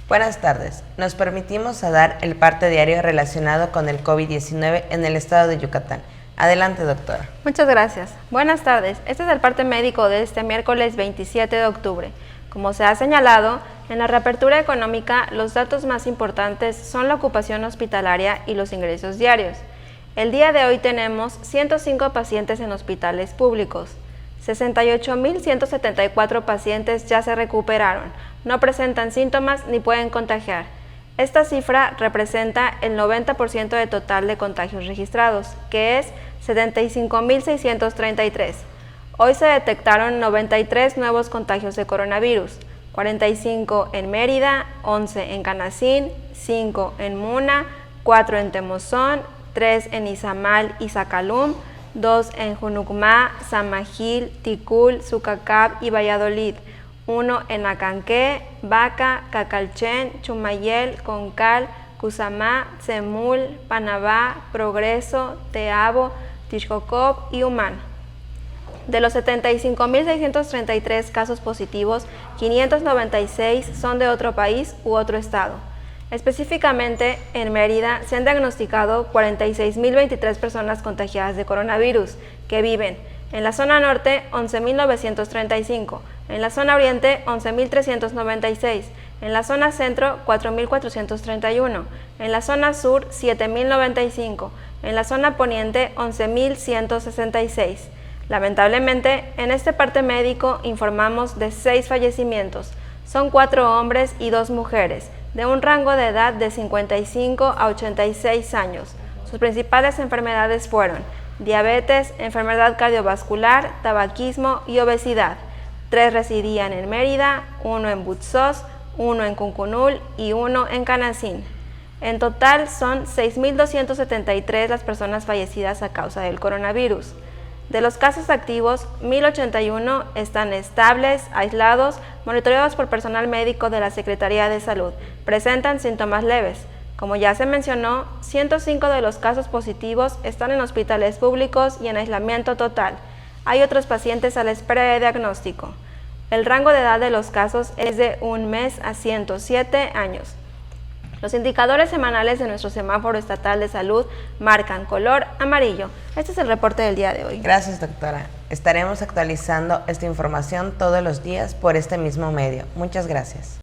Buenas tardes. Nos permitimos dar el parte diario relacionado con el COVID-19 en el estado de Yucatán. Adelante, doctora. Muchas gracias. Buenas tardes. Este es el parte médico de este miércoles 27 de octubre. Como se ha señalado, en la reapertura económica los datos más importantes son la ocupación hospitalaria y los ingresos diarios. El día de hoy tenemos 105 pacientes en hospitales públicos. 68.174 pacientes ya se recuperaron, no presentan síntomas ni pueden contagiar. Esta cifra representa el 90% del total de contagios registrados, que es 75.633. Hoy se detectaron 93 nuevos contagios de coronavirus, 45 en Mérida, 11 en Canacín, 5 en Muna, 4 en Temozón, 3 en Izamal y Zacalum, 2 en Junucmá, Samajil, Ticul, Sucacab y Valladolid, 1 en Acanqué, Baca, Cacalchen, Chumayel, Concal, Cusamá, Semul, Panabá, Progreso, Teabo, Tixcocop y Humán. De los 75.633 casos positivos, 596 son de otro país u otro estado. Específicamente, en Mérida se han diagnosticado 46.023 personas contagiadas de coronavirus, que viven en la zona norte 11.935, en la zona oriente 11.396, en la zona centro 4.431, en la zona sur 7.095, en la zona poniente 11.166. Lamentablemente, en este parte médico informamos de 6 fallecimientos. Son 4 hombres y 2 mujeres, de un rango de edad de 55 a 86 años. Sus principales enfermedades fueron diabetes, enfermedad cardiovascular, tabaquismo y obesidad. 3 residían en Mérida, 1 en Butzós, 1 en Cuncunul y 1 en Canacín. En total son 6.273 las personas fallecidas a causa del coronavirus. De los casos activos, 1.081 están estables, aislados, monitoreados por personal médico de la Secretaría de Salud. Presentan síntomas leves. Como ya se mencionó, 105 de los casos positivos están en hospitales públicos y en aislamiento total. Hay otros pacientes a la espera de diagnóstico. El rango de edad de los casos es de 1 mes a 107 años. Los indicadores semanales de nuestro semáforo estatal de salud marcan color amarillo. Este es el reporte del día de hoy. Gracias, doctora. Estaremos actualizando esta información todos los días por este mismo medio. Muchas gracias.